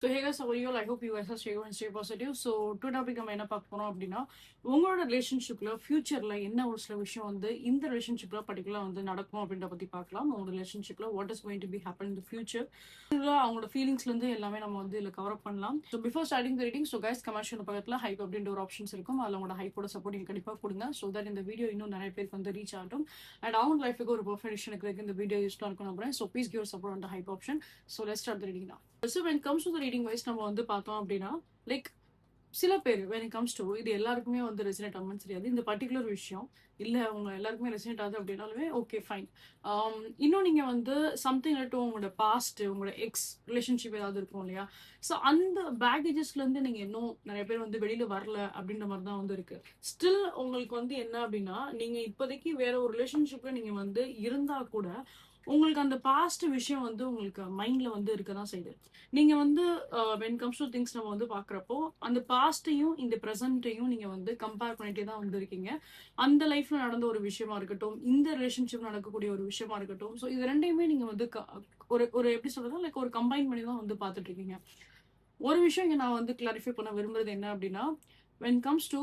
So hey guys, how are you all? I hope you guys are stay and stay positive. So today topic நம்ம என்ன பார்க்க போறோம் அப்படின்னா உங்களோட ரிலேஷன்ஷிப்ல ஃபியூச்சர்ல என்ன ஒரு சில விஷயம் வந்து இந்த ரிலேஷன்ஷிப்ல பர்டிகுலரா வந்து நடக்கும் அப்படின்ற பத்தி பார்க்கலாம். உங்களோட ரிலேஷன்ஷிப்ல what is going to be happen in the future, இதுல அவங்களோட ஃபீலிங்ஸ்ல இருந்து எல்லாமே நம்ம வந்து இதுல கவர் அப் பண்ணலாம். ஸோ பிஃபோர் ஸ்டார்டிங் தி ரீடிங், ஸோ கைஸ் கமெண்ட் பக்கத்துல ஹைப் அப்படின்ற ஒரு ஆப்ஷன்ஸ் இருக்கும். அதுல உங்களோட ஹைப்போட சப்போர்ட் நீங்க கண்டிப்பா கொடுங்க. ஸோ தட் இந்த வீடியோ இன்னும் நிறைய பேருக்கு வந்து ரீச் ஆகட்டும் அண்ட் அவங்க லைஃபுக்கு ஒரு பர்ஃபெக்ஷன் இருக்கிறதுக்கு இந்த வீடியோ யூஸ்ஃபுல்லா இருக்கும் நம்புறேன். So please give support on the hype option. So let's start the reading நவ. So when it comes to the reading wise நம்ம வந்து பார்த்தோம் அப்படின்னா லைக் சில பேர் when it comes to இது எல்லாருக்குமே வந்து ரெசினேட் ஆகும்னு தெரியாது. இந்த பர்டிகுலர் விஷயம் இல்ல அவங்க எல்லாருக்குமே ரெசினேட் ஆகுது அப்படின்னாலுமே ஓகே ஃபைன். இன்னும் நீங்க வந்து சம்திங் டு உங்களோட பாஸ்ட், உங்களோட எக்ஸ் ரிலேஷன்ஷிப் ஏதாவது இருக்கும் இல்லையா, ஸோ அந்த பேக்கேஜஸ்ல இருந்து நீங்க இன்னும் நிறைய பேர் வந்து வெளியில வரல அப்படின்ற மாதிரி தான் வந்து இருக்கு. ஸ்டில் உங்களுக்கு வந்து என்ன அப்படின்னா நீங்க இப்போதைக்கு வேற ஒரு ரிலேஷன்ஷிப்ல நீங்க வந்து இருந்தா கூட உங்களுக்கு அந்த பாஸ்ட் விஷயம் வந்து உங்களுக்கு மைண்ட்ல வந்து இருக்கதான் செய்யுது. நீங்க வந்து வென் கம்ஸ் டு திங்ஸ் நம்ம வந்து பாக்குறப்போ அந்த பாஸ்டையும் இந்த ப்ரெசென்ட்டையும் நீங்க வந்து கம்பேர் பண்ணிட்டே தான் வந்து இருக்கீங்க. அந்த லைஃப்ல நடந்த ஒரு விஷயமா இருக்கட்டும், இந்த ரிலேஷன்ஷிப் நடக்கக்கூடிய ஒரு விஷயமா இருக்கட்டும், ஸோ இது ரெண்டையுமே நீங்க வந்து ஒரு ஒரு எப்படி சொல்றது, லைக் ஒரு கம்பைன் பண்ணி தான் வந்து பார்த்துட்டு இருக்கீங்க. ஒரு விஷயம் இங்க நான் வந்து கிளாரிஃபை பண்ண விரும்புறது என்ன அப்படின்னா, வென் கம்ஸ் டு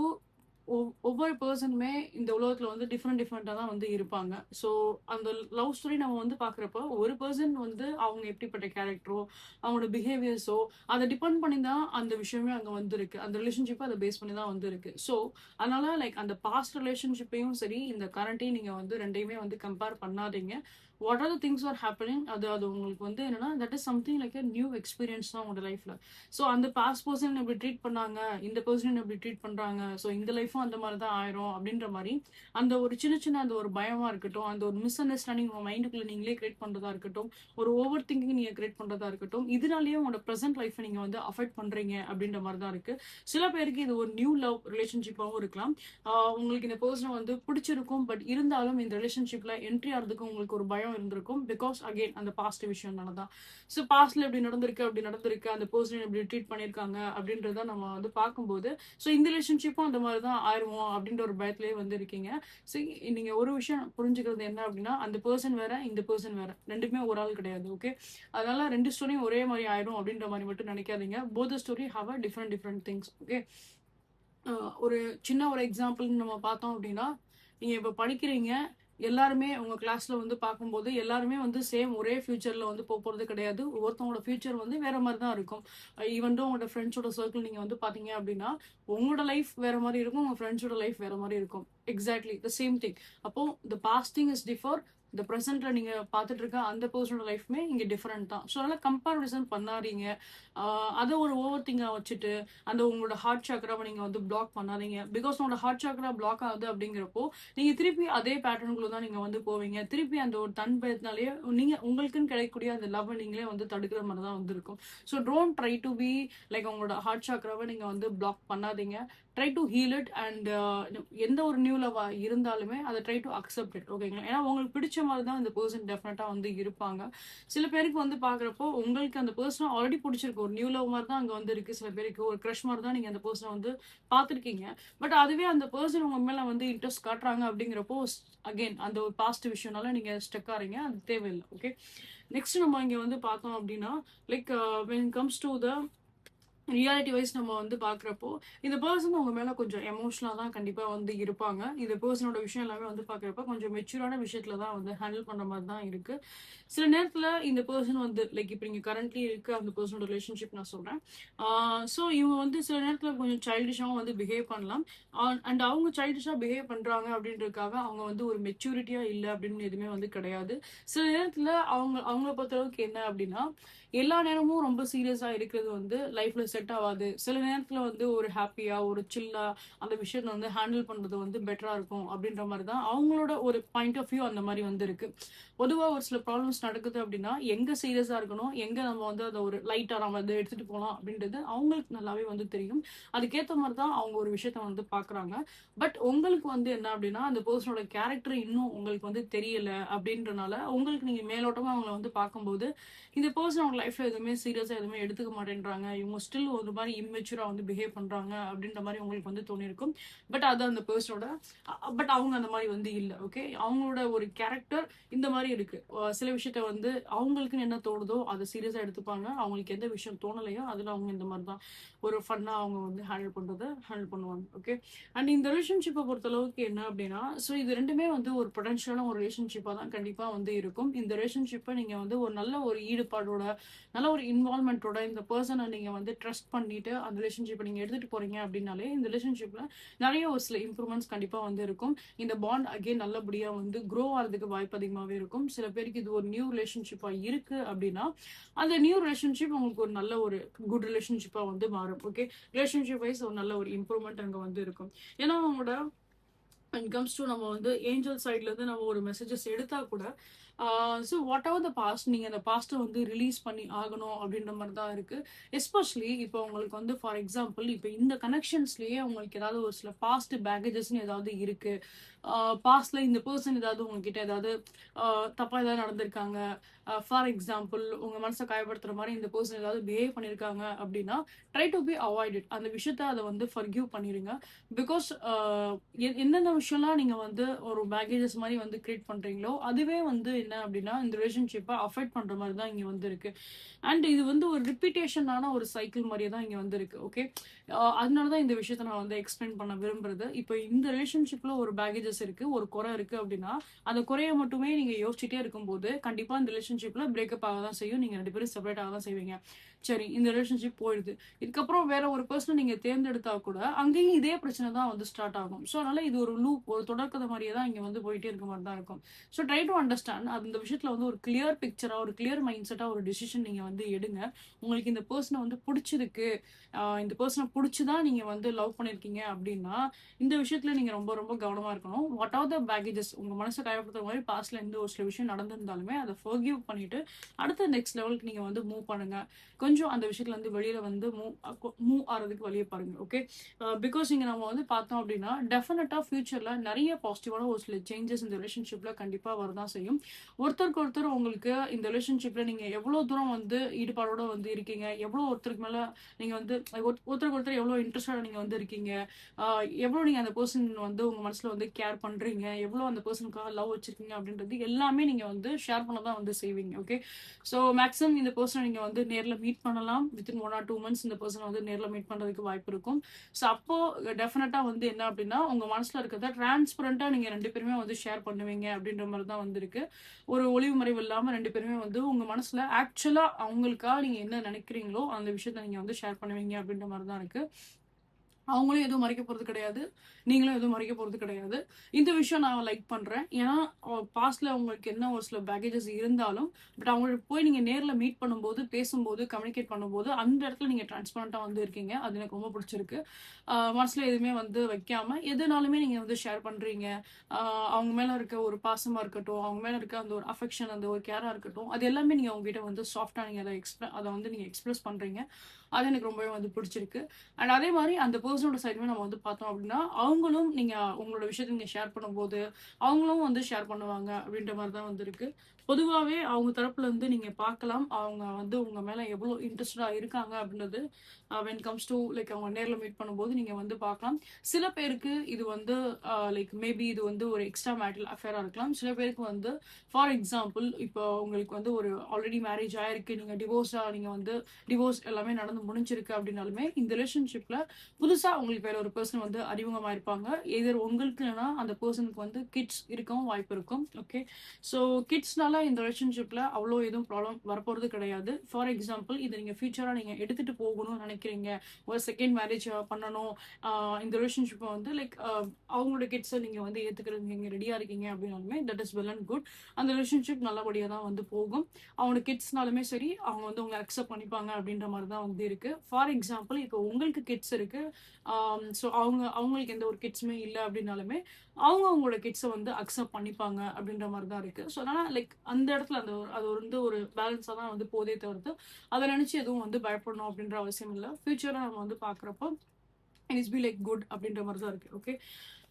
ஒவ்வொரு பர்சனுமே இந்த உலகத்துல வந்து டிஃப்ரெண்டா தான் வந்து இருப்பாங்க. ஸோ அந்த லவ் ஸ்டோரி நம்ம வந்து பாக்குறப்போ ஒரு பர்சன் வந்து அவங்க எப்படிப்பட்ட கேரக்டரோ அவங்களோட பிஹேவியர்ஸோ அதை டிபெண்ட் பண்ணி தான் அந்த விஷயமே அங்க வந்து இருக்கு. அந்த ரிலேஷன்ஷிப்பை அதை பேஸ் பண்ணி தான் வந்து இருக்கு. ஸோ அதனால லைக் அந்த பாஸ்ட் ரிலேஷன்ஷிப்பையும் சரி இந்த கரண்ட்டையும் நீங்க வந்து ரெண்டையுமே வந்து கம்பேர் பண்ணாதீங்க. What are the things are happening, அது அது உங்களுக்கு வந்து என்னன்னா that is something like new experience தான் உங்களோட லைஃப்ல. ஸோ அந்த பாஸ்ட் பர்சன் எப்படி ட்ரீட் பண்ணாங்க, இந்த பர்சன் எப்படி ட்ரீட் பண்றாங்க, ஸோ இந்த லைஃபும் அந்த மாதிரி தான் ஆயிரும் அப்படின்ற மாதிரி அந்த ஒரு சின்ன சின்ன அந்த ஒரு பயமா இருக்கட்டும், அந்த ஒரு மிஸ் அண்டர்ஸ்டாண்டிங் உங்க மைண்டுக்குள்ள நீங்களே கிரியேட் பண்றதா இருக்கட்டும், ஒரு ஓவர் திங்கிங் நீங்க கிரியேட் பண்றதா இருக்கட்டும், இதனாலேயே உங்களோட ப்ரெசென்ட் லைஃபை நீங்க வந்து அஃபெக்ட் பண்றீங்க அப்படின்ற மாதிரி தான் இருக்கு. சில பேருக்கு இது ஒரு நியூ லவ் ரிலேஷன்ஷிப்பாகவும் இருக்கலாம். உங்களுக்கு இந்த பர்சனை வந்து பிடிச்சிருக்கும், பட் இருந்தாலும் இந்த ரிலேஷன்ஷிப்ல என்ட்ரி ஆகிறதுக்கு உங்களுக்கு ஒரு பயம் இருந்திருக்கும். பிகாஸ் அகெயின் அந்த பாஸ்ட் விஷயம்னால தான். ஸோ பாஸ்ட்ல எப்படி நடந்திருக்கு, அப்படி நடந்திருக்கு, அந்த பர்சன் எப்படி ட்ரீட் பண்ணியிருக்காங்க அப்படின்றத நம்ம வந்து பார்க்கும்போது ஸோ இந்த ரிலேஷன்ஷிப்பும் அந்த மாதிரி தான் ஆயிடுவோம் அப்படின்ற ஒரு பயத்திலேயே வந்து இருக்கீங்க. ஸோ நீங்க ஒரு விஷயம் புரிஞ்சுக்கிறது என்ன அப்படின்னா, அந்த பர்சன் வேற, இந்த பர்சன் வேற, ரெண்டுமே ஒரு ஆள் கிடையாது. ஓகே, அதனால ரெண்டு ஸ்டோரியும் ஒரே மாதிரி ஆயிடும் அப்படின்ற மாதிரி மட்டும் நினைக்காதீங்க. Both story have a different things. Okay, ஒரு சின்ன ஒரு எக்ஸாம்பிள் நம்ம பார்த்தோம் அப்படின்னா, நீங்க இப்ப படிக்கிறீங்க, எல்லாருமே உங்க கிளாஸ்ல வந்து பார்க்கும்போது எல்லாருமே வந்து சேம் ஒரே ஃபியூச்சர்ல வந்து போறது கிடையாது. ஒவ்வொருத்தவங்களோட ஃபியூச்சர் வந்து வேற மாதிரி தான் இருக்கும். ஈவன் உங்களோட ஃப்ரெண்ட்ஸோட சர்க்கிள் நீங்க வந்து பாத்தீங்க அப்படின்னா உங்களோட லைஃப் வேற மாதிரி இருக்கும், உங்க ஃப்ரெண்ட்ஸோட லைஃப் வேற மாதிரி இருக்கும். Exactly the same thing. அப்போ the past thing is differ, இந்த ப்ரெசென்ட்ல நீங்க பார்த்துட்டு இருக்க அந்த பர்சனோட லைஃப்மே இங்க டிஃபரெண்ட் தான். ஸோ அதனால கம்பேரிசன் பண்ணாதீங்க. அதை ஒரு ஓவர் திங்கா வச்சுட்டு அந்த உங்களோட ஹார்ட் சாக்ராவை நீங்க வந்து பிளாக் பண்ணாதீங்க. பிகாஸ் உங்களோட ஹார்ட் சாக்ரா பிளாக் ஆகுது அப்படிங்கிறப்போ நீங்க திருப்பி அதே பேட்டர்னுக்குள்ள தான் நீங்க வந்து போவீங்க. திருப்பி அந்த ஒரு தன்பயத்தினாலேயே நீங்க உங்களுக்குன்னு கிடைக்கக்கூடிய அந்த லவ் நீங்களே வந்து தடுக்கிற மாதிரி தான் வந்து இருக்கும். So don't try to be like உங்களோட ஹார்ட் சாக்ராவை நீங்க வந்து பிளாக் பண்ணாதீங்க. Try to heal it and எந்த ஒரு நியூ லவ் இருந்தாலுமே அதை ட்ரை டு அக்செப்ட் இட். ஓகேங்களா, ஏன்னா உங்களுக்கு பிடிச்ச மாதிரி தான் இந்த பர்சன் டெஃபினட்டா வந்து இருப்பாங்க. சில பேருக்கு வந்து பாக்குறப்போ உங்களுக்கு அந்த பர்சன் ஆல்ரெடி பிடிச்சிருக்கு, ஒரு நியூ லவ் மாதிரி தான் அங்க வந்து இருக்கு. சில பேருக்கு ஒரு க்ரஷ் மாதிரி தான் நீங்க அந்த பர்சனை வந்து பாத்திருக்கீங்க. பட் அதுவே அந்த பர்சன் உங்க மேல வந்து இன்ட்ரெஸ்ட் காட்டுறாங்க அப்படிங்கிறப்போ அகெயின் அந்த ஒரு பாஸ்ட் விஷயம்னால நீங்க ஸ்டக் ஆறீங்க, அது தேவையில்லை. ஓகே, நெக்ஸ்ட் நம்ம இங்க வந்து பார்த்தோம் அப்படின்னா like when comes to the reality wise நம்ம வந்து பாக்குறப்போ இந்த பர்சன் உங்க மேல கொஞ்சம் எமோஷனலா தான் கண்டிப்பா வந்து இருப்பாங்க. இந்த பர்சனோட விஷயம் எல்லாமே வந்து பாக்குறப்ப கொஞ்சம் மெச்சூரான விஷயத்துல தான் வந்து ஹேண்டில் பண்ற மாதிரி தான் இருக்கு. சில நேரத்துல இந்த பர்சன் வந்து லைக் இப்ப நீங்க கரண்ட்லி இருக்க அந்த பர்சனோட ரிலேஷன்ஷிப் நான் சொல்றேன். ஸோ இவங்க வந்து சில நேரத்துல கொஞ்சம் சைல்டிஷாவும் வந்து பிஹேவ் பண்ணலாம். அண்ட் அவங்க சைல்டிஷா பிஹேவ் பண்றாங்க அப்படின்றதுக்காக அவங்க வந்து ஒரு மெச்சூரிட்டியா இல்லை அப்படின்னு எதுவுமே வந்து கிடையாது. சில நேரத்துல அவங்கள பொறுத்த அளவுக்கு என்ன அப்படின்னா, எல்லா நேரமும் ரொம்ப சீரியஸா இருக்கிறது வந்து லைஃப்ல செட் ஆகாது. சில நேரத்துல வந்து ஒரு ஹாப்பியா ஒரு சில்லா அந்த விஷயத்தை வந்து ஹேண்டில் பண்றது வந்து பெட்டரா இருக்கும் அப்படின்ற மாதிரி தான் அவங்களோட ஒரு பாயிண்ட் ஆஃப் வியூ அந்த மாதிரி வந்து இருக்கு. பொதுவா ஒரு சில ப்ராப்ளம்ஸ் நடக்குது அப்படின்னா எங்க சீரியஸா இருக்கணும், எங்க நம்ம வந்து அதை ஒரு லைட்டா நம்ம வந்து எடுத்துட்டு போகலாம் அப்படின்றது அவங்களுக்கு நல்லாவே வந்து தெரியும். அதுக்கேற்ற மாதிரி தான் அவங்க ஒரு விஷயத்த வந்து பாக்குறாங்க. பட் உங்களுக்கு வந்து என்ன அப்படின்னா அந்த பர்சனோட கேரக்டர் இன்னும் உங்களுக்கு வந்து தெரியல அப்படின்றனால உங்களுக்கு நீங்க மேலோட்டமா அவங்கள வந்து பார்க்கும்போது இந்த பர்சன் அவங்க லைஃப்ல எதுவுமே சீரியஸா எதுவுமே எடுத்துக்க மாட்டேன்றாங்க, இவங்க ஸ்டில் ஒரு மாதிரி இம்மெச்சூரா வந்து பிஹேவ் பண்றாங்க அப்படின்ற மாதிரி உங்களுக்கு வந்து தோணிருக்கும். பட் அது அந்த பர்சனோட பட் அவங்க அந்த மாதிரி வந்து இல்ல. ஓகே, அவங்களோட ஒரு கேரக்டர் இந்த மாதிரி இருக்கு. சில விஷயத்த வந்து அவங்களுக்குன்னு என்ன தோணுதோ அதை சீரியஸா எடுத்துப்பாங்க. அவங்களுக்கு எந்த விஷயம் தோணலையோ அதுல அவங்க இந்த மாதிரி தான் ஒரு ஃபன்னா அவங்க வந்து ஹேண்டில் பண்ணுவாங்க. ஓகே, அண்ட் இந்த ரிலேஷன்ஷிப்பை பொறுத்த அளவுக்கு என்ன அப்படின்னா, ஸோ இது ரெண்டுமே வந்து ஒரு பொட்டன்ஷியலான ஒரு ரிலேஷன்ஷிப்பாக தான் கண்டிப்பாக வந்து இருக்கும். இந்த ரிலேஷன்ஷிப்பை நீங்கள் வந்து ஒரு நல்ல ஒரு ஈடுபாடோட, நல்ல ஒரு இன்வால்மெண்ட்டோட இந்த பர்சனை நீங்கள் வந்து ட்ரஸ்ட் பண்ணிட்டு அந்த ரிலேஷன்ஷிப்பை நீங்கள் எடுத்துகிட்டு போறீங்க அப்படின்னாலே இந்த ரிலேஷன்ஷிப்பில் நிறைய ஒரு சில இம்ப்ரூவ்மெண்ட்ஸ் கண்டிப்பாக வந்து இருக்கும். இந்த பாண்ட் அகெயின் நல்லபடியாக வந்து க்ரோ ஆகிறதுக்கு வாய்ப்பு அதிகமாகவே இருக்கும். சில பேருக்கு இது ஒரு நியூ ரிலேஷன்ஷிப்பாக இருக்கு அப்படின்னா அந்த நியூ ரிலேஷன்ஷிப் உங்களுக்கு ஒரு நல்ல ஒரு குட் ரிலேஷன்ஷிப்பாக வந்து மாறும். ஓகே, ரிலேஷன்ஷிப் வைஸ் ஒரு நல்ல ஒரு இம்ப்ரூவ்மெண்ட் அங்கே வந்து இருக்கும். ஏன்னா அவங்களோட when comes to நம்ம வந்து ஏஞ்சல் சைட்ல இருந்து நம்ம ஒரு மெசேஜஸ் எடுத்தா கூட so whatever the past நீங்கள் அந்த பாஸ்ட்டை வந்து ரிலீஸ் பண்ணி ஆகணும் அப்படின்ற மாதிரி தான் இருக்கு. எஸ்பெஷலி இப்போ உங்களுக்கு வந்து ஃபார் எக்ஸாம்பிள் இப்போ இந்த கனெக்ஷன்ஸ்லயே உங்களுக்கு ஏதாவது ஒரு சில பாஸ்ட் பேகேஜஸ்ன்னு ஏதாவது இருக்கு, பாஸ்ட்ல இந்த பர்சன் ஏதாவது உங்ககிட்ட ஏதாவது தப்பா ஏதாவது நடந்திருக்காங்க, ஃபார் எக்ஸாம்பிள் உங்க மனசை காயப்படுத்துற மாதிரி இந்த பர்சன் ஏதாவது பிஹேவ் பண்ணியிருக்காங்க அப்படின்னா try to be avoid it. அந்த விஷயத்த அதை வந்து ஃபர்கிவ் பண்ணிடுங்க. பிகாஸ் எந்தெந்த விஷயம்லாம் நீங்க வந்து ஒரு பேகேஜஸ் மாதிரி வந்து கிரியேட் பண்றீங்களோ அதுவே வந்து என்ன அப்படின்னா இந்த ரிலேஷன்ஷிப்பை அஃபெக்ட் பண்ற மாதிரி தான் இங்க வந்து இருக்கு. அண்ட் இது வந்து ஒரு ரிப்பீட்டேஷனான ஒரு சைக்கிள் மாதிரியே தான் இங்க வந்து இருக்கு. ஓகே, அதனாலதான் இந்த விஷயத்த நான் வந்து எக்ஸ்பிளைன் பண்ண விரும்புறது. இப்போ இந்த ரிலேஷன்ஷிப்ல ஒரு பேகேஜஸ் இருக்கு, ஒரு குறை இருக்கு அப்படின்னா அந்த குறைய மட்டுமே நீங்க யோசிச்சுட்டே இருக்கும்போது கண்டிப்பா இந்த ரிலேஷன்ஷிப்ல பிரேக்கப் ஆக தான் செய்யும். நீங்க 2 பேரும் செப்பரேட் ஆக தான் செய்வீங்க. சரி, இந்த ரிலேஷன்ஷிப் போயிடுது, இதுக்கப்புறம் வேற ஒரு பர்சனை நீங்க தேர்ந்தெடுத்தா கூட அங்கேயும் இதே பிரச்சனை தான் வந்து ஸ்டார்ட் ஆகும். ஸோ அதனால இது ஒரு லூப், ஒரு தொடர்கதை மாதிரியே தான் இங்க வந்து போயிட்டே இருக்க மாதிரி தான் இருக்கும். ஸோ ட்ரை டு அண்டர்ஸ்டாண்ட் அந்த விஷயத்துல வந்து ஒரு கிளியர் பிக்சரா, ஒரு கிளியர் மைண்ட் செட்டா ஒரு டிசிஷன் நீங்க வந்து எடுங்க. உங்களுக்கு இந்த பர்சனை வந்து பிடிச்சிருக்கு, இந்த பர்சனை பிடிச்சிதான் நீங்க வந்து லவ் பண்ணிருக்கீங்க அப்படின்னா இந்த விஷயத்துல நீங்க ரொம்ப ரொம்ப கவனமா இருக்கணும். வாட் ஆர் த பேகேஜஸ், உங்க மனசை காயப்படுத்துற மாதிரி பாஸ்ட்ல எந்த ஒரு சில விஷயம் நடந்திருந்தாலுமே அதை ஃபர்கிவ் பண்ணிட்டு அடுத்த நெக்ஸ்ட் லெவலுக்கு நீங்க வந்து மூவ் பண்ணுங்க. கொஞ்சம் அந்த விஷயத்துல இருந்து வெளியில வந்து மூவ் ஆறதுக்கு வழியை பாருங்க. ஓகே, பிகாஸ் இங்க நம்ம வந்து பார்த்தோம் அப்படின்னா டெஃபினட்டா ஃபியூச்சர்ல நிறைய பாசிட்டிவான ஒரு சில சேஞ்சஸ் இந்த ரிலேஷன்ஷிப்ல கண்டிப்பா வரதான் செய்யும். ஒருத்தருக்கு ஒருத்தர் உங்களுக்கு இந்த ரிலேஷன்ஷிப்ல நீங்க எவ்வளவு தூரம் வந்து ஈடுபாடோட வந்து இருக்கீங்க, எவ்வளவு ஒருத்தருக்கு மேல நீங்க வந்து ஒருத்தருக்கு ஒருத்தர் எவ்வளவு இன்ட்ரெஸ்டா நீங்க வந்து இருக்கீங்க, எவ்வளவு நீங்க அந்த பர்சன் வந்து உங்க மனசுல வந்து கேர் பண்றீங்க, எவ்வளவு அந்த பர்சனுக்காக லவ் வச்சிருக்கீங்க அப்படின்றது எல்லாமே நீங்க வந்து ஷேர் பண்ணதான் வந்து செய்வீங்க. ஓகே, ஸோ மேக்ஸிமம் இந்த பர்சனை நீங்க வந்து நேர்ல மீட் பண்ணலாம். வித்தின் 1 or 2 months இந்த பர்சனை வந்து நேர்ல மீட் பண்றதுக்கு வாய்ப்பு இருக்கும். ஸோ அப்போ டெஃபினட்டா வந்து என்ன அப்படின்னா உங்க மனசுல இருக்கிறத டிரான்ஸ்பரண்டா நீங்க 2 பேருமே வந்து ஷேர் பண்ணுவீங்க அப்படின்ற மாதிரி தான் வந்து இருக்கு. ஒரு ஒளிவு மறைவு இல்லாம 2 பேருமே வந்து உங்க மனசுல ஆக்சுவலா அவங்களுக்காக நீங்க என்ன நினைக்கிறீங்களோ அந்த விஷயத்த நீங்க வந்து ஷேர் பண்ணுவீங்க அப்படின்ற மாதிரி தான் இருக்கு. அவங்களும் எதுவும் மறைக்க போறது கிடையாது, நீங்களும் எதுவும் மறைக்க போறது கிடையாது. இந்த விஷயம் நான் லைக் பண்றேன். ஏன்னா பாஸ்ட்ல உங்களுக்கு என்ன ஒரு சில பேகேஜஸ் இருந்தாலும் பட் அவங்களுக்கு போய் நீங்க நேர்ல மீட் பண்ணும்போது, பேசும்போது, கம்யூனிகேட் பண்ணும்போது அந்த இடத்துல நீங்க டிரான்ஸ்பரண்டா வந்து இருக்கீங்க. அது எனக்கு ரொம்ப பிடிச்சிருக்கு. மனசுல எதுவுமே வந்து வைக்காம எதுனாலுமே நீங்க வந்து ஷேர் பண்றீங்க. அவங்க மேல இருக்க ஒரு பாசமா இருக்கட்டும், அவங்க மேல இருக்க அந்த ஒரு அஃபெக்ஷன், அந்த ஒரு கேரா இருக்கட்டும், அது எல்லாமே நீங்க உங்ககிட்ட வந்து சாஃப்டா நீங்க அதை வந்து நீங்க எக்ஸ்பிரஸ் பண்றீங்க. அது எனக்கு ரொம்பவே வந்து பிடிச்சிருக்கு. அண்ட் அதே மாதிரி அந்த பர்சனோட சைடுமே நம்ம வந்து பார்த்தோம் அப்படின்னா அவங்களும் நீங்க உங்களோட விஷயத்தை நீங்க ஷேர் பண்ணும்போது அவங்களும் வந்து ஷேர் பண்ணுவாங்க அப்படின்ற மாதிரி தான் வந்து இருக்கு. பொதுவாகவே அவங்க தரப்புல இருந்து நீங்க பார்க்கலாம் அவங்க வந்து உங்க மேல எவ்வளவு இன்ட்ரெஸ்டடா இருக்காங்க அப்படின்றது வென் கம்ஸ் டு லைக் அவங்க நேர்ல மீட் பண்ணும்போது நீங்க வந்து பார்க்கலாம். சில பேருக்கு இது வந்து லைக் மேபி இது வந்து ஒரு எக்ஸ்ட்ரா மேரிட்டல் அஃபேரா இருக்கலாம். சில பேருக்கு வந்து ஃபார் எக்ஸாம்பிள் இப்போ உங்களுக்கு வந்து ஒரு ஆல்ரெடி மேரேஜ் ஆயிருக்கு, நீங்க நீங்க வந்து டிவோர்ஸ் எல்லாமே நடந்து முடிஞ்சிருக்கு அப்படின்னாலுமே இந்த ரிலேஷன்ஷிப்ல புதுசா உங்களுக்கு வேற ஒரு பர்சன் வந்து அறிமுகமா இருப்பாங்க. எதர் உங்களுக்கு இல்லைன்னா அந்த பர்சனுக்கு வந்து கிட்ஸ் இருக்கவும் வாய்ப்பு இருக்கும். ஓகே, ஸோ கிட்ஸ்னால இந்த ரிலேஷன்ஷிப்ல அவ்வளோ எதுவும் ப்ராப்ளம் வரப்போறது கிடையாது. ஃபார் எக்ஸாம்பிள் இதை நீங்க ஃபியூச்சரா நீங்க எடுத்துட்டு போகணும்னு நினைக்கிறீங்க, ஒரு செகண்ட் மேரேஜ் பண்ணணும், இந்த ரிலேஷன்ஷிப்பை வந்து லைக் அவங்களோட கிட்ஸை நீங்க வந்து ஏத்துக்கிறது நீங்க ரெடியா இருக்கீங்க அப்படின்னாலுமே that is well and good. அந்த ரிலேஷன்ஷிப் நல்லபடியா தான் வந்து போகும். அவங்களோட கிட்ஸ்னாலுமே சரி அவங்க வந்து உங்களை அக்செப்ட் பண்ணிப்பாங்க அப்படின்ற மாதிரி தான் வந்து இருக்கு. ஃபார் எக்ஸாம்பிள் இப்போ உங்களுக்கு கிட்ஸ் இருக்கு, ஸோ அவங்களுக்கு எந்த ஒரு கிட்ஸுமே இல்லை அப்படின்னாலுமே அவங்களோட கிட்ஸை வந்து அக்செப்ட் பண்ணிப்பாங்க அப்படின்ற மாதிரி தான் இருக்கு. ஸோ அதனால லைக் அந்த இடத்துல அது வந்து ஒரு பேலன்ஸாக தான் வந்து போதே தவிர்த்து அதை நினைச்சு எதுவும் வந்து பயப்படணும் அப்படின்ற அவசியம் இல்லை. ஃபியூச்சரை நம்ம வந்து பார்க்குறப்போ இட்ஸ் பி லைக் குட் அப்படின்ற மாதிரி தான் இருக்கு. ஓகே,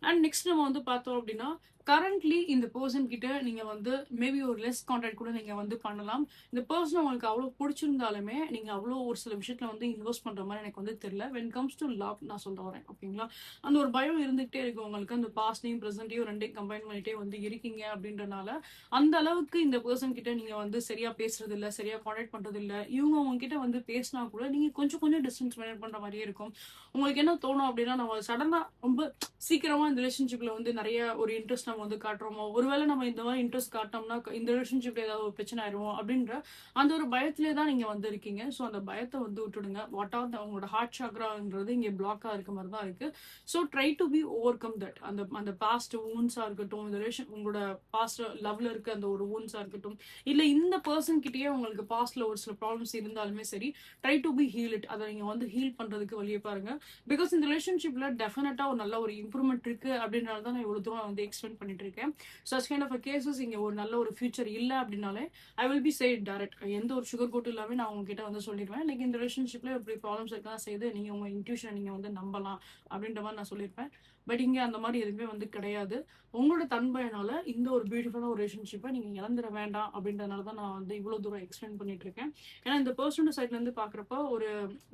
அண்ட் நெக்ஸ்ட் நம்ம வந்து பார்த்தோம் அப்படின்னா கரண்ட்லி இந்த பர்சன் கிட்ட நீங்க வந்து மேபி ஒரு லெஸ் கான்டாக்ட் கூட நீங்க வந்து பண்ணலாம். இந்த பர்சன் உங்களுக்கு அவ்வளோ பிடிச்சிருந்தாலுமே நீங்க அவ்வளோ ஒரு சில விஷயத்துல வந்து இன்வெஸ்ட் பண்ற மாதிரி எனக்கு வந்து தெரியல. வென் கம்ஸ் டு லவ் நான் சொல்ல வரேன். ஓகேங்களா? அந்த ஒரு பயம் இருந்துகிட்டே இருக்கு உங்களுக்கு. அந்த பாஸ்டையும் ப்ரெசென்ட்டையும் ரெண்டையும் கம்பைன் பண்ணிட்டே வந்து இருக்கீங்க அப்படின்றனால அந்த அளவுக்கு இந்த பர்சன் கிட்ட நீங்க வந்து சரியா பேசுறது இல்ல, சரியா கான்டாக்ட் பண்றது இல்ல. இவங்க உங்ககிட்ட வந்து பேசினா கூட நீங்க கொஞ்சம் கொஞ்சம் டிஸ்டன்ஸ் மெயின்டைன் பண்ற மாதிரியே இருக்கும். உங்களுக்கு என்ன தோணும் அப்படின்னா நம்ம சடனா ரொம்ப சீக்கிரமா இந்த ரிலேஷன்ஷிப்ல வந்து நிறைய ஒரு இன்ட்ரெஸ்ட் நம்ம வந்து காட்டுறோமோ, ஒருவேளை நம்ம இந்த மாதிரி இன்ட்ரெஸ்ட் காட்டோம்னா இந்த ரிலேஷன்ஷிப்ல ஏதாவது ஒரு பிரச்சனை ஆயிடுமோ அப்படின்ற அந்த ஒரு பயத்திலே தான் நீங்க வந்து இருக்கீங்க. ஸோ அந்த பயத்தை வந்து விட்டுடுங்க. வாட் ஆர் உங்களோட ஹார்ட் சக்ரான்றது இங்கே பிளாக்கா இருக்க மாதிரி தான் இருக்கு. So try to be overcome that. அந்த அந்த பாஸ்ட் வூன்ஸா இருக்கட்டும், இந்த ரிலேஷன் உங்களோட பாஸ்ட் லவ்ல இருக்க அந்த ஒரு வூன்ஸா இருக்கட்டும், இல்ல இந்த பர்சன் கிட்டயே உங்களுக்கு பாஸ்ட்ல ஒரு சில ப்ராப்ளம்ஸ் இருந்தாலுமே சரி, try to be heal it. அதை நீங்க வந்து ஹீல் பண்றதுக்கு வழியை பாருங்க. பிகாஸ் இந்த ரிலேஷன்ஷிப்ல டெஃபினட்டா ஒரு நல்ல ஒரு இம்ப்ரூவ்மெண்ட் இருக்கு அப்படின்றத தான் நான் இவ்வளவு தூரம் வந்து எக்ஸ்பிளைன் பண்ணிட்டு இருக்கேன். சச் கைண்ட் ஆஃப் கேசஸ் இங்க ஒரு நல்ல ஒரு ஃபியூச்சர் இல்ல அப்படின்னாலே I will be say it direct. எந்த ஒரு சுகர் கோட் இல்லாம நான் உங்ககிட்ட வந்து சொல்லிடுவேன். லைக் இந்த ரிலேஷன்ஷிப்ல இப்படி ப்ராப்ளம்ஸ் இருக்கதான் செய்து நீங்க உங்க இன்ட்யூஷனை நீங்க வந்து நம்பலாம் அப்படின்ற மாதிரி நான் சொல்லியிருப்பேன். பட் இங்க அந்த மாதிரி எதுவுமே வந்து கிடையாது. உங்களோட தன்பயனால இந்த ஒரு பியூட்டிஃபுல்லான ஒரு ரிலேஷன்ஷிப்பை நீங்க இழந்துட வேண்டாம் அப்படின்றதுனால தான் நான் வந்து இவ்வளவு தூரம் எக்ஸ்பிளைன் பண்ணிட்டு இருக்கேன். ஏன்னா இந்த பர்சனோட சைட்ல இருந்து பாக்குறப்ப ஒரு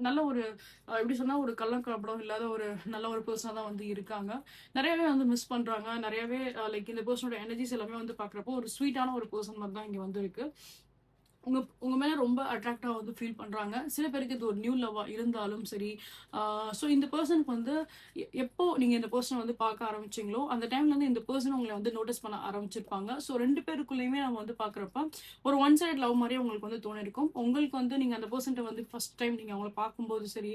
நல்ல ஒரு எப்படி சொன்னா ஒரு கள்ளக்கபடம் இல்லாத ஒரு நல்ல ஒரு பர்சனா தான் வந்து இருக்காங்க. நிறையவே வந்து மிஸ் பண்றாங்க. நிறையவே லைக் இந்த பர்சனோட எனர்ஜிஸ் எல்லாமே வந்து பாக்குறப்போ ஒரு ஸ்வீட்டான ஒரு பர்சன் மாதிரி தான் இங்க வந்து இருக்கு. உங்க உங்க மேல ரொம்ப அட்ராக்டா வந்து ஃபீல் பண்றாங்க. சில பேருக்கு இது ஒரு நியூ லவ்வா இருந்தாலும் சரி. ஸோ இந்த பர்சனுக்கு வந்து எப்போ நீங்க இந்த பர்சனை வந்து பார்க்க ஆரம்பிச்சீங்களோ அந்த டைம்ல இருந்து இந்த பர்சன் உங்களை வந்து நோட்டீஸ் பண்ண ஆரம்பிச்சிருப்பாங்க. ஸோ ரெண்டு பேருக்குள்ளயுமே நம்ம வந்து பாக்குறப்ப ஒரு ஒன் சைடு லவ் மாதிரியே உங்களுக்கு வந்து தோணிருக்கும். உங்களுக்கு வந்து நீங்க அந்த பர்சன்ட்ட வந்து ஃபர்ஸ்ட் டைம் நீங்க அவங்களை பார்க்கும்போது சரி,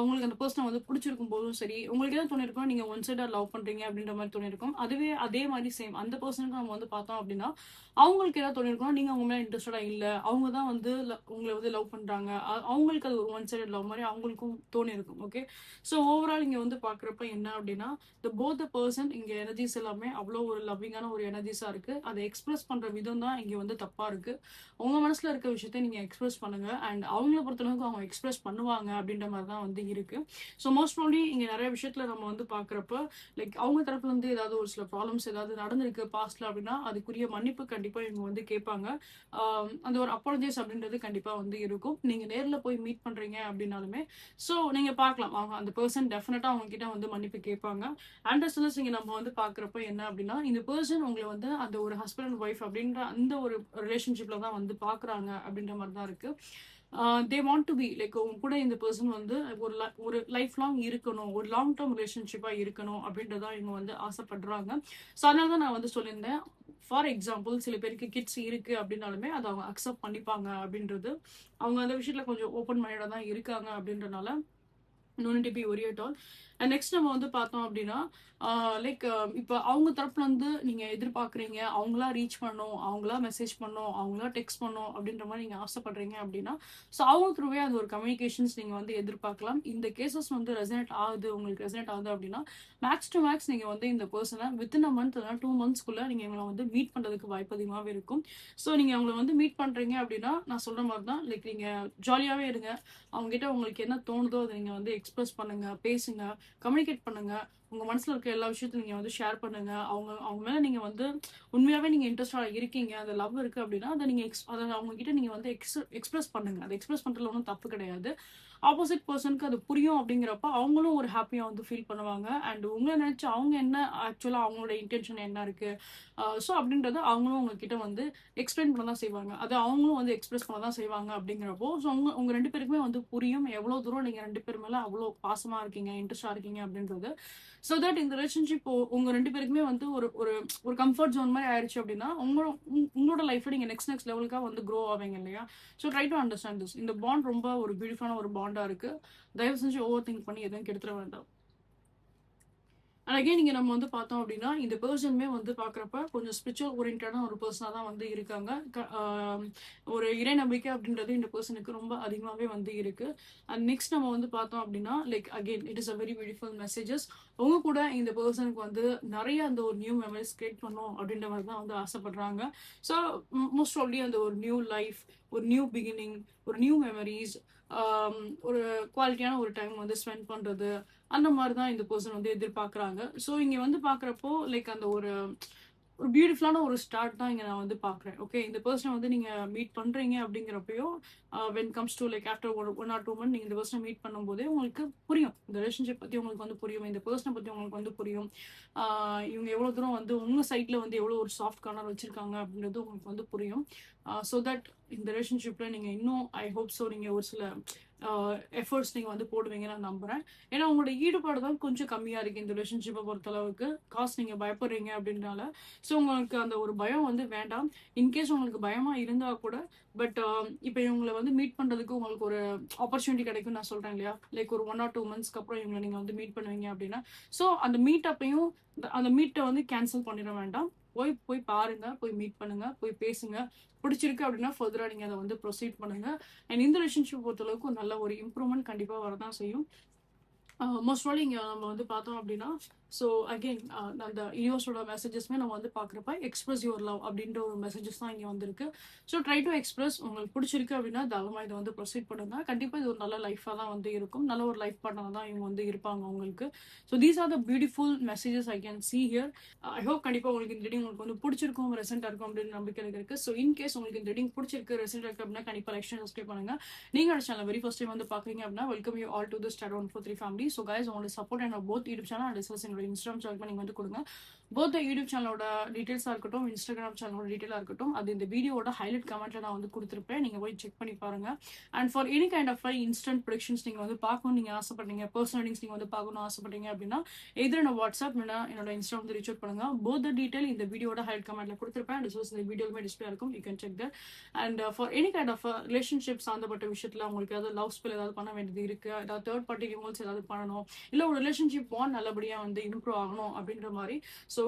உங்களுக்கு அந்த பர்சனை வந்து பிடிச்சிருக்கும் போதும் சரி, உங்களுக்கு ஏதாவது தோணிருக்கும் நீங்க ஒன் சைடா லவ் பண்றீங்க அப்படின்ற மாதிரி தோணிருக்கும். அதுவே அதே மாதிரி சேம் அந்த பர்சனுக்கு நம்ம வந்து பார்த்தோம் அப்படின்னா அவங்களுக்கு ஏதாவது தோணிருக்கும் நீங்க அவங்க மேல இன்ட்ரெஸ்டடா இல்ல, அவங்க தான் வந்து உங்களை வந்து லவ் பண்றாங்க. அவங்களுக்கு அது ஒரு ஒன் சைடட் லவ் மாதிரி அவங்களுக்கும் தோணிருக்கும். ஓகே. ஸோ ஓவரால் இங்க வந்து பாக்குறப்ப என்ன அப்படின்னா போத் த பர்சன் இங்க எனர்ஜிஸ் எல்லாமே அவ்வளோ ஒரு லவ்விங்கான ஒரு எனர்ஜிஸா இருக்கு. அதை எக்ஸ்பிரஸ் பண்ற விதம் தான் இங்க வந்து தப்பா இருக்கு. உங்க மனசுல இருக்க விஷயத்த நீங்க எக்ஸ்பிரஸ் பண்ணுங்க. அண்ட் அவங்கள பொறுத்தளவுக்கு அவங்க எக்ஸ்பிரஸ் பண்ணுவாங்க அப்படின்ற மாதிரி தான் வந்து இருக்கு. ஸோ மோஸ்ட் ப்ராபப்லி இங்க நிறைய விஷயத்துல நம்ம வந்து பாக்குறப்ப லைக் அவங்க தரப்புல இருந்து ஏதாவது ஒரு சில ப்ராப்ளம்ஸ் ஏதாவது நடந்திருக்கு பாஸ்ட்ல அப்படின்னா அதுக்குரிய மன்னிப்பு கண்டிப்பா இவங்க வந்து கேட்பாங்க. அந்த ஒரு அப்பாலஜைஸ் அப்படின்றது கண்டிப்பா வந்து இருக்கும். நீங்க நேர்ல போய் மீட் பண்றீங்க அப்படின்னாலுமே ஸோ நீங்க பார்க்கலாம் அவங்க அந்த பர்சன் டெஃபினட்டா அவங்க கிட்ட வந்து மன்னிப்பு கேட்பாங்க. அண்ட் அஸ் இங்க நம்ம வந்து பாக்குறப்ப என்ன அப்படின்னா இந்த பர்சன் உங்களை வந்து அந்த ஒரு ஹஸ்பண்ட் அண்ட் ஒய்ஃப் அப்படின்ற அந்த ஒரு ரிலேஷன்ஷிப்ல தான் வந்து பாக்குறாங்க அப்படின்ற மாதிரி தான் இருக்கு. They want to be like உங்க கூட இந்த பர்சன் வந்து ஒரு லைஃப் லாங் இருக்கணும், ஒரு லாங் டேர்ம் ரிலேஷன்ஷிப்பா இருக்கணும் அப்படின்றதா இவங்க வந்து ஆசைப்படுறாங்க. ஸோ அதனால தான் நான் வந்து சொல்லியிருந்தேன். ஃபார் எக்ஸாம்பிள் சில பேருக்கு கிட்ஸ் இருக்கு அப்படின்னாலுமே அதை அவங்க அக்செப்ட் பண்ணிப்பாங்க அப்படின்றது. அவங்க அந்த விஷயத்துல கொஞ்சம் ஓப்பன் மைண்டா தான் இருக்காங்க அப்படின்றனால no need to be worried at all. And next நம்ம வந்து பார்த்தோம் அப்படின்னா லைக் இப்போ அவங்க தரப்புல இருந்து நீங்க எதிர்பார்க்குறீங்க அவங்களா ரீச் பண்ணணும், அவங்களா மெசேஜ் பண்ணணும், அவங்களா டெக்ஸ்ட் பண்ணணும் அப்படின்ற மாதிரி நீங்க ஆசைப்படுறீங்க அப்படின்னா ஸோ அவங்க த்ரூவே அது ஒரு கம்யூனிகேஷன்ஸ் நீங்க வந்து எதிர்பார்க்கலாம். இந்த கேசஸ் வந்து ரெசனேட் ஆகுது, உங்களுக்கு ரெசனேட் ஆகுது அப்படின்னா மேக்ஸ் டு மேக்ஸ் நீங்க வந்து இந்த பர்சனை வித்தின் அ மந்த் இல்லைனா 2 monthsக்குள்ள நீங்க இவங்களை வந்து மீட் பண்றதுக்கு வாய்ப்பு அதிகமாகவே இருக்கும். ஸோ நீங்க அவங்களை வந்து மீட் பண்றீங்க அப்படின்னா நான் சொல்ற மாதிரி தான் லைக் நீங்க ஜாலியாவே இருங்க. அவங்க கிட்ட உங்களுக்கு என்ன தோணுதோ அதை நீங்க வந்து எக்ஸ்பிரஸ் பண்ணுங்க, பேசுங்க, கம்யூனிகேட் பண்ணுங்க. உங்க மனசுல இருக்க எல்லா விஷயத்தையும் நீங்க வந்து ஷேர் பண்ணுங்க. அவங்க மேல நீங்க வந்து உண்மையாவே நீங்க இன்ட்ரெஸ்டா இருக்கீங்க, அந்த லவ் இருக்கு அப்படின்னா அதை நீங்க அதை அவங்க கிட்ட நீங்க வந்து எக்ஸ்பிரஸ் பண்ணுங்க. அதை எக்ஸ்பிரஸ் பண்றதுல ஒன்றும் தப்பு கிடையாது. ஆப்போசிட் பர்சனுக்கு அது புரியும் அப்படிங்கிறப்ப அவங்களும் ஒரு ஹாப்பியா வந்து ஃபீல் பண்ணுவாங்க. அண்ட் உங்களை நினைச்சு அவங்க என்ன ஆக்சுவலா அவங்களோட இன்டென்ஷன் என்ன இருக்கு ஸோ அப்படின்றத அவங்களும் உங்ககிட்ட வந்து எக்ஸ்பிளைன் பண்ண தான் செய்வாங்க. அதை அவங்களும் வந்து எக்ஸ்பிரஸ் பண்ண தான் செய்வாங்க அப்படிங்கிறப்போ ஸோ உங்க ரெண்டு பேருக்குமே வந்து புரியும் எவ்வளவு தூரம் நீங்க ரெண்டு பேர் மேல அவ்வளோ பாசமா இருக்கீங்க, இன்ட்ரெஸ்டா இருக்கீங்க அப்படின்றது. ஸோ தட் இந்த ரிலேஷன்ஷிப் உங்க ரெண்டு பேருக்குமே வந்து ஒரு ஒரு ஒரு கம்ஃபர்ட் ஜோன் மாதிரி ஆயிடுச்சு அப்படின்னா உங்களோட லைஃப்ல நீங்க நெக்ஸ்ட் லெவலுக்காக வந்து க்ரோ ஆவீங்க இல்லையா. So try to understand this. இந்த பாண்ட் ரொம்ப ஒரு பியூட்டிஃபுல்லான ஒரு பாண்டா இருக்கு. தயவு செஞ்சு ஓவர் திங்க் பண்ணி எதுவும் கெடுத்துட வேண்டாம். அண்ட் அகைன் இங்க நம்ம வந்து பார்த்தோம் அப்படின்னா இந்த பர்சனுமே வந்து பாக்குறப்ப கொஞ்சம் ஸ்பிரிச்சுவல் ஓரியன்டான ஒரு பர்சனா தான் வந்து இருக்காங்க. ஒரு இறை நம்பிக்கை அப்படின்றது இந்த பர்சனுக்கு ரொம்ப அதிகமாகவே வந்து இருக்கு. அண்ட் நெக்ஸ்ட் நம்ம வந்து பார்த்தோம் அப்படின்னா like again it is a very beautiful messages. உங்க கூட இந்த பர்சனுக்கு வந்து நிறைய அந்த ஒரு நியூ மெமரிஸ் கிரியேட் பண்ணும் அப்படின்ற மாதிரி தான் வந்து ஆசைப்படுறாங்க. ஸோ மோஸ்ட் ஆஃப்லி அந்த ஒரு நியூ லைஃப், ஒரு நியூ பிகினிங், ஒரு நியூ மெமரிஸ், ஒரு குவாலிட்டியான ஒரு டைம் வந்து ஸ்பெண்ட் பண்றது அந்த மாதிரி தான் இந்த பர்சன் வந்து எதிர்பார்க்குறாங்க. ஸோ இங்க வந்து பார்க்குறப்போ லைக் அந்த ஒரு ஒரு பியூட்டிஃபுல்லான ஒரு ஸ்டார்ட் தான் இங்க நான் வந்து பார்க்குறேன். ஓகே, இந்த பர்சன வந்து நீங்க மீட் பண்றீங்க அப்படிங்கிறப்பயோ when comes to like after ஒரு 1 ஆர் 2 மந்த் நீங்க இந்த பர்சன மீட் பண்ணும்போதே உங்களுக்கு புரியும். இந்த ரிலேஷன்ஷிப் பத்தி உங்களுக்கு வந்து புரியும். இந்த பர்சன பத்தி உங்களுக்கு வந்து புரியும். இவங்க எவ்வளோ தூரம் வந்து உங்க சைட்ல வந்து எவ்வளோ ஒரு சாஃப்ட் கார்னர் வச்சிருக்காங்க அப்படின்றது உங்களுக்கு வந்து புரியும். ஸோ தட் இந்த ரிலேஷன்ஷிப்ல நீங்க இன்னும் ஐ ஹோப் ஸோ நீங்க ஒரு சில எஃபர்ட்ஸ் நீங்க வந்து போடுவீங்கன்னு நான் நம்புறேன். ஏன்னா உங்களோட ஈடுபாடு தான் கொஞ்சம் கம்மியா இருக்கு இந்த ரிலேஷன்ஷிப்பை பொறுத்தளவுக்கு. காசு நீங்க பயப்படுறீங்க அப்படின்றனால. ஸோ உங்களுக்கு அந்த ஒரு பயம் வந்து வேண்டாம். இன்கேஸ் உங்களுக்கு பயமா இருந்தா கூட பட் இப்போ இவங்களை வந்து மீட் பண்றதுக்கு உங்களுக்கு ஒரு ஆப்பர்ச்சுனிட்டி கிடைக்கும் நான் சொல்றேன் இல்லையா? லைக் ஒரு 1 ஆர் 2 மந்த்ஸ்க்கு அப்புறம் இவங்களை நீங்க வந்து மீட் பண்ணுவீங்க அப்படின்னா, ஸோ அந்த மீட் அப்பையும் அந்த மீட்டை வந்து கேன்சல் பண்ணிட வேண்டாம். போய் போய் பாருங்க, போய் மீட் பண்ணுங்க, போய் பேசுங்க. பிடிச்சிருக்கு அப்படின்னா ஃபர்தரா நீங்க அதை வந்து ப்ரொசீட் பண்ணுங்க. அண்ட் இந்த ரிலேஷன்ஷிப் பொறுத்தளவுக்கு ஒரு நல்ல ஒரு இம்ப்ரூவ்மெண்ட் கண்டிப்பா வரதான் செய்யும். மோஸ்ட் ப்ராபப்லி இங்க நம்ம வந்து பார்த்தோம் அப்படின்னா, ஸோ அகெயின் அந்த யூனிவர்ஸோட மெசேஜஸ்மே நம்ம வந்து பார்க்குறப்ப எக்ஸ்பிரஸ் யுவர் லவ் அப்படின்ற ஒரு மெசேஜஸ் தான் இங்கே வந்திருக்கு. So try to express. உங்களுக்கு பிடிச்சிருக்கு அப்படின்னா தாராளமாக இதை வந்து ப்ரொசீட் பண்ணுங்க. கண்டிப்பாக இது ஒரு நல்ல லைஃபாக தான் வந்து இருக்கும். நல்ல ஒரு லைஃப் பார்ட்னர் தான் இவங்க வந்து இருப்பாங்க உங்களுக்கு. So these are the beautiful messages I can see here. I hope கண்டிப்பாக உங்களுக்கு இந்த ரீடிங் உங்களுக்கு வந்து பிடிச்சிருக்கும், ரெசென்ட்டாக இருக்கும் அப்படின்னு நம்பிக்கை எனக்கு இருக்கு. ஸோ இன்கேஸ் உங்களுக்கு இந்த ரீடிங் பிடிச்சிருக்கு, ரெசென்ட்டாக இருக்கு அப்படின்னா கண்டிப்பாக லைக் சப்ஸ்கிரைப் பண்ணுங்க. நீங்க சேனல் வெரி ஃபர்ஸ்ட் டைம் வந்து பார்க்குறீங்க அப்படின்னா welcome you all to the star 143 family. So guys உங்களோட சப்போர்ட் என்ன both YouTube channel and discuss என்னோட இன்ஸ்டாகிராம் சேனல் நீங்க வந்து கொடுங்க. போத் யூடியூப் சேனலோட டீடைல்ஸாக இருக்கட்டும், இன்ஸ்டாகிராம் சேனலோட டீடைலாக இருக்கட்டும், அது இந்த வீடியோட ஹைலைட் கமெண்ட்ல நான் வந்து கொடுத்துருப்பேன். நீங்க போய் செக் பண்ணி பாருங்க. And for any kind of instant productions நீங்க வந்து பார்க்கணும் நீங்க ஆசைப்படுறீங்க, பர்சனல் ரீடிங்ஸ் நீங்க வந்து பார்க்கணும் ஆசைப்படுறீங்க அப்படின்னா எதிர என்ன வாட்ஸ்அப் இல்லைனா என்னோட இன்ஸ்டா வந்து ரீச் அவுட் பண்ணுங்க. போத் டீடைல் இந்த வீடியோட ஹைலைட் கமெண்ட்ல கொடுத்துருப்பேன். டிஸ்கஸ் இந்த வீடியோலுமே டிஸ்பிளே இருக்கும், you can check that. And for any kind of relationship சார்ந்தப்பட்ட விஷயத்துல உங்களுக்கு ஏதாவது லவ் ஸ்பெல் ஏதாவது பண்ண வேண்டியது இருக்கு, ஏதாவது தேர்ட் பார்ட்டி ரிமோட்ஸ் ஏதாவது பண்ணணும், இல்லை ஒரு ரிலேஷன்ஷிப் பாண்ட் நல்லபடியா வந்து இம்ப்ரூவ் ஆகணும் அப்படின்ற மாதிரி, ஸோ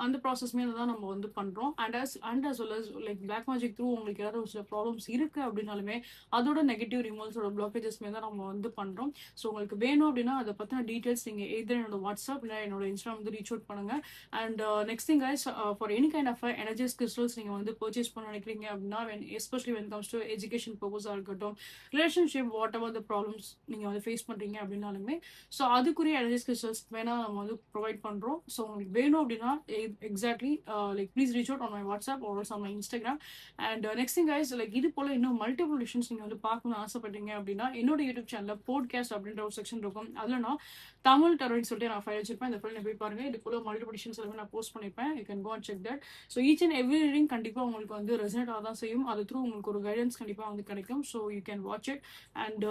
அந்த ப்ராசஸ்மே தான் நம்ம வந்து பண்றோம். And as well as like black magic through உங்களுக்கு ஏதாவது ஒரு சில ப்ராப்ளம்ஸ் இருக்கு அப்படின்னாலுமே அதோட நெகட்டிவ் ரிமோல்ஸோட பிளாக்கேஜஸ்மே தான் நம்ம வந்து பண்றோம். ஸோ உங்களுக்கு வேணும் அப்படின்னா அதை பத்தின டீடைல்ஸ் நீங்க எதிர என்னோட வாட்ஸ்அப் இல்லை என்னோட இன்ஸ்டா வந்து ரீச் அவுட் பண்ணுங்க. And next thing guys, for any kind of energies crystals நீங்க வந்து பர்ச்சேஸ் பண்ண நினைக்கிறீங்க அப்படின்னா especially when comes to education பர்பஸாக இருக்கட்டும், relationship whatever the problems நீங்க வந்து ஃபேஸ் பண்றீங்க அப்படின்னாலுமே ஸோ அதுக்குரிய எனர்ஜிஸ் கிறிஸ்டல்ஸ் வேணா நம்ம வந்து ப்ரொவைட் பண்றோம். ஸோ உங்களுக்கு வேணும் அப்படின்னா exactly like please reach out on my WhatsApp R on my Instagram. And next thing guys, like இது போல இன்னும் மல்டிபிள் விஷயம்ஸ் நீங்க வந்து பார்க்கணும்னு ஆசைப்பட்டீங்க அப்படின்னா என்னோட யூடியூப் சேனல்ல போட்காஸ்ட் அப்படின்ற ஒரு செக்ஷன் இருக்கும். அதுல நான் தமிழ் டரோன்னு சொல்லிட்டு நான் ஃபைல் வச்சிருப்பேன். இந்த ஃபைல் போய் பாருங்க. இது போல மல்டிபிள் விஷயம்ஸ் எல்லாமே நான் போஸ்ட் பண்ணிருப்பேன். You can go and check that. So each and every reading கண்டிப்பா உங்களுக்கு வந்து ரெசனேட் ஆக தான் செய்யும். அது த்ரூ உங்களுக்கு ஒரு கைடன்ஸ் கண்டிப்பா வந்து கிடைக்கும். So you can watch it. And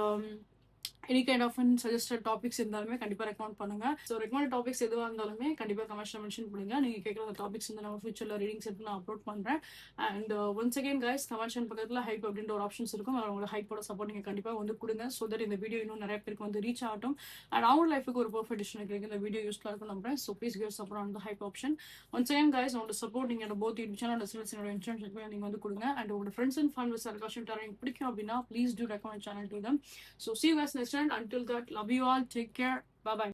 any kind of suggested topics இருந்தாலுமே கண்டிப்பா ரெக்கமெண்ட் பண்ணுங்க. ஸோ ரெக்கமெண்ட் டாபிக்ஸ் எதுவாக இருந்தாலுமே கண்டிப்பா கமெண்ட்ஸ்ல மென்ஷன் பண்ணுங்க. நீங்க கேட்குற அந்த டாபிக்ஸ் வந்து நம்ம ஃபியூச்சர்ல ரீடிங்ஸ் எடுத்து நான் அப்லோட் பண்றேன். And once again guys, comments பக்கத்துல ஹைப் அப்படின்ற ஒரு ஆப்ஷன்ஸ் இருக்கும். அவங்களோட ஹைப்போட சப்போர்ட் நீங்க கண்டிப்பா வந்து கொடுங்க. ஸோ தட் இந்த வீடியோ இன்னும் நிறைய பேருக்கு வந்து ரீச் ஆகட்டும். அண்ட் அவங்க லைஃபுக்கு ஒரு பர்ஃபெக்ட் டிசிஷன் கிடைக்கும். இந்த வீடியோ யூஸ்ஃபுல்லாக இருக்கும் நம்புறேன். So please give support on the hype option. Once again guys, உங்களோட சப்போர்ட் நீங்க போத் யூடியூப் சேனல் அண்ட் என்னோட இன்ஸ்டாகிராம் நீங்க வந்து கொடுங்க. அண்ட் உங்களோட ஃப்ரெண்ட்ஸ் அண்ட் ஃபேமிலிஸ் யாருக்காச்சும் எனக்கு பிடிக்கும் அப்படின்னா please do recommend channel to them. So see you guys next time. Until that, love you all. Take care. Bye bye.